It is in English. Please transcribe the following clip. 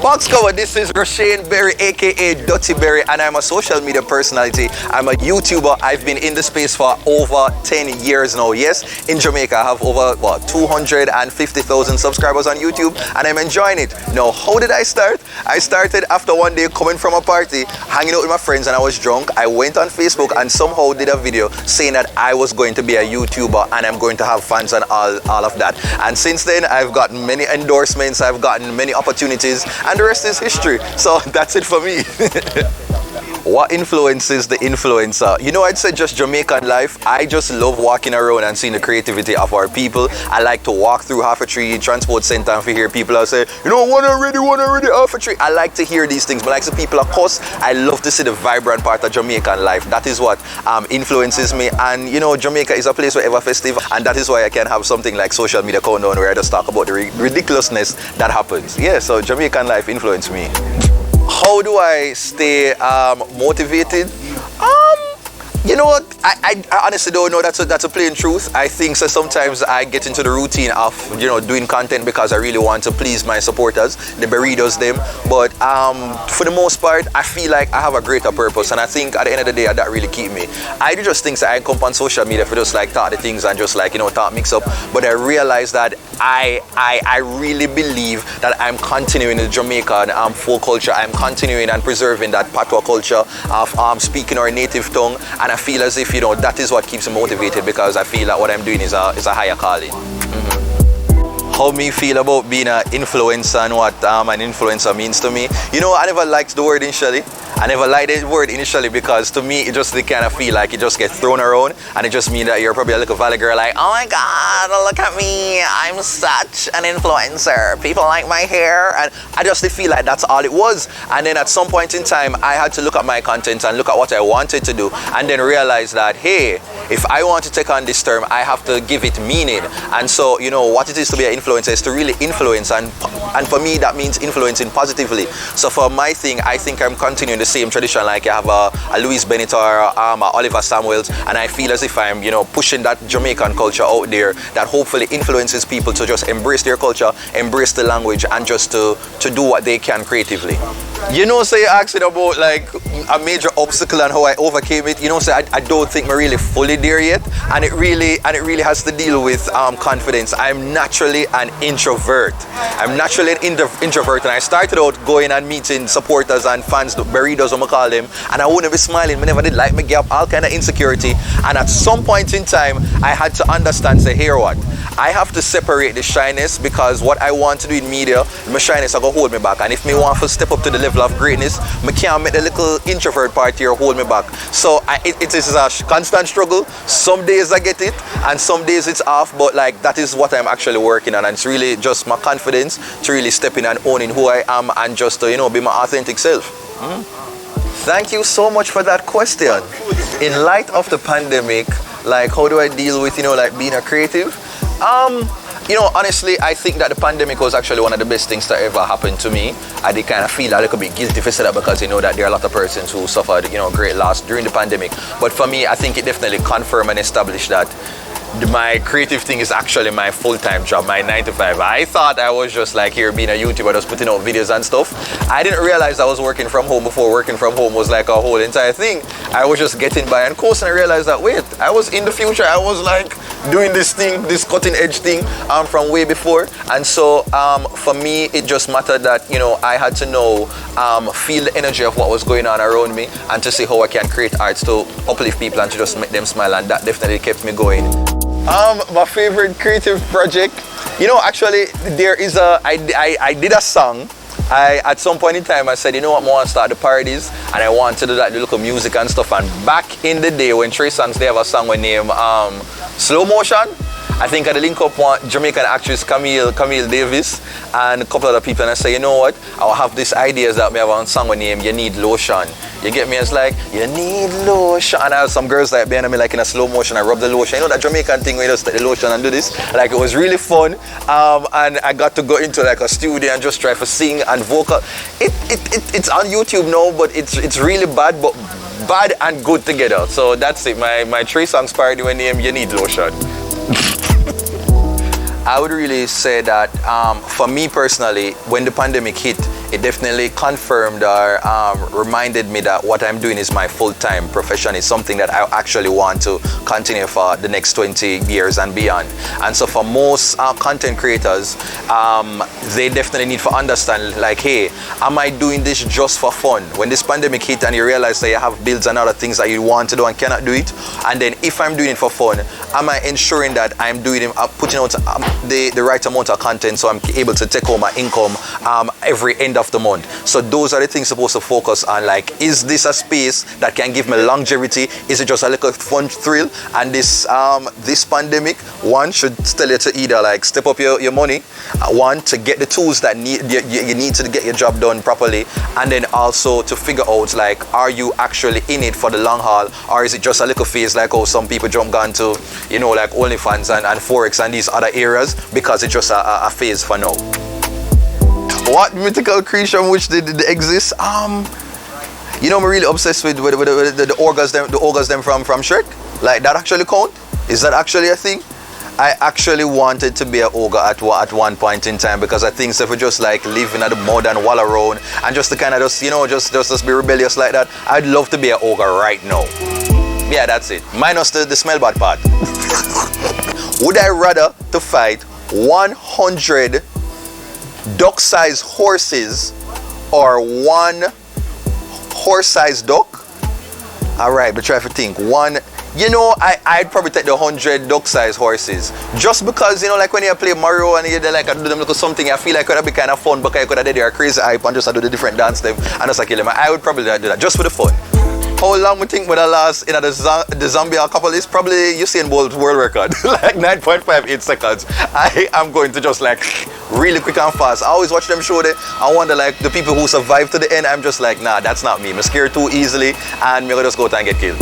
Box cover, this is Recr8ting Berry, aka Dutty Berry, and I'm a social media personality. I'm a YouTuber. I've been in the space for over 10 years now. Yes, in Jamaica, I have over 250,000 subscribers on YouTube, and I'm enjoying it. Now, how did I start? I started after one day coming from a party, hanging out with my friends, and I was drunk. I went on Facebook and somehow did a video saying that I was going to be a YouTuber and I'm going to have fans and all of that. And since then, I've gotten many endorsements, I've gotten many opportunities, and the rest is history. So that's it for me. What influences the influencer? You know, I'd say just Jamaican life. I just love walking around and seeing the creativity of our people. I like to walk through Recr8ting Transport Center and hear people that say, you know, one already, Recr8ting. I like to hear these things, but like the people, of course, I love to see the vibrant part of Jamaican life. That is what influences me. And you know, Jamaica is a place where ever festive, and that is why I can have something like social media countdown where I just talk about the ridiculousness that happens. Yeah, so Jamaican life influenced me. How do I stay motivated? You know what? I honestly don't know. That's a plain truth. I think so sometimes I get into the routine of, you know, doing content because I really want to please my supporters, the burritos them. But for the most part, I feel like I have a greater purpose, and I think at the end of the day, that really keep me. I do just things that I come on social media for just like talk the things and just like, you know, talk mix up. But I realize that I really believe that I'm continuing the Jamaican folk culture. I'm continuing and preserving that patois culture of speaking our native tongue, and I feel as if, you know, that is what keeps me motivated, because I feel that what I'm doing is a higher calling. How me feel about being an influencer and what an influencer means to me. You know, I never liked the word initially. I never liked the word initially because to me, it just kind of feel like it just gets thrown around, and it just means that you're probably a little valley girl like, oh my God, look at me, I'm such an influencer. People like my hair, and I just feel like that's all it was. And then at some point in time, I had to look at my content and look at what I wanted to do, and then realize that, hey, if I want to take on this term, I have to give it meaning. And so, you know, what it is to be an influencer is to really influence, and for me, that means influencing positively. So for my thing, I think I'm continuing the same tradition, like I have a Louis Bennett or a Oliver Samuels, and I feel as if I'm, you know, pushing that Jamaican culture out there that hopefully influences people to just embrace their culture, embrace the language, and just to do what they can creatively. You know, say asking about like a major obstacle and how I overcame it. You know, say I don't think we're really fully there yet, and it really has to deal with confidence. I'm naturally an introvert. I'm naturally an introvert, and I started out going and meeting supporters and fans, the burritos, I'm gonna call them, and I wouldn't be smiling. I never did like me gap, all kind of insecurity. And at some point in time, I had to understand, say, here what? I have to separate the shyness, because what I want to do in media, my shyness are gonna hold me back. And if me want to step up to the level of greatness, me can't make the little introvert part here hold me back. So it is a constant struggle. Some days I get it, and some days it's off, but like that is what I'm actually working on. And it's really just my confidence to really step in and owning who I am, and just to, you know, be my authentic self. Thank you so much for that question. In light of the pandemic, like how do I deal with, you know, like being a creative? You know, honestly, I think that the pandemic was actually one of the best things that ever happened to me. I did kind of feel a little bit guilty for that, because you know that there are a lot of persons who suffered, you know, great loss during the pandemic. But for me, I think it definitely confirmed and established that my creative thing is actually my full-time job, my 9 to 5. I thought I was just like here being a YouTuber, just putting out videos and stuff. I didn't realize I was working from home before working from home was like a whole entire thing. I was just getting by, and course, and I realized that, wait, I was in the future. I was like doing this thing, this cutting edge thing from way before. And so for me, it just mattered that, you know, I had to know, feel the energy of what was going on around me, and to see how I can create arts to uplift people and to just make them smile. And that definitely kept me going. My favorite creative project, you know, actually there is I did a song. At some point in time I said, you know what, I want to start the parodies, and I want to do that local music and stuff. And back in the day when Trey Songs, they have a song with name Slow Motion. I think I link up one Jamaican actress Camille Davis and a couple other people, and I say, you know what, I'll have this idea that we have a song with name You Need Lotion. You get me? It's like, you need lotion. And I have some girls like behind me like in a slow motion. I rub the lotion. You know that Jamaican thing where you just take the lotion and do this? Like, it was really fun. And I got to go into like a studio and just try to sing and vocal. It's on YouTube now, but it's really bad, but bad and good together. So that's it. My 3 songs parody with name You Need Lotion. I would really say that for me personally, when the pandemic hit, it definitely confirmed or reminded me that what I'm doing is my full-time profession. It's something that I actually want to continue for the next 20 years and beyond. And so for most content creators, they definitely need to understand, like, hey, am I doing this just for fun? When this pandemic hit and you realize that you have bills and other things that you want to do and cannot do it, and then if I'm doing it for fun, am I ensuring that I'm doing it, putting out the right amount of content so I'm able to take home my income every end of the month? So those are the things supposed to focus on, like, is this a space that can give me longevity? Is it just a little fun thrill? And this pandemic, one should tell you to either like step up your money, one to get the tools that you need to get your job done properly, and then also to figure out, like, are you actually in it for the long haul, or is it just a little phase, like how some people jump on to, you know, like OnlyFans and Forex and these other areas because it's just a phase for now. What mythical creature which did exist? You know, I'm really obsessed with the ogres them from Shrek. Like, that actually count? Is that actually a thing? I actually wanted to be an ogre at one point in time, because I think if we just like living at the mud and wall around and just to kind of just, you know, just be rebellious like that, I'd love to be an ogre right now. Yeah, that's it. Minus the smell bad part. Would I rather to fight 100 duck-sized horses or one horse-sized duck? All right, but try to think. One, you know, I'd probably take the 100 duck-sized horses, just because, you know, like when you play Mario and you like do them little something, I feel like it would be kind of fun, because you could have did their crazy hype and just do the different dance them and just like kill them. I would probably do that just for the fun. How long we think would I last in the zombie couple is probably Usain Bolt world record, like 9.58 seconds. I am going to just like really quick and fast. I always watch them show there. I wonder, like, the people who survive to the end, I'm just like, nah, that's not me. I'm scared too easily and I'm gonna just go out and get killed.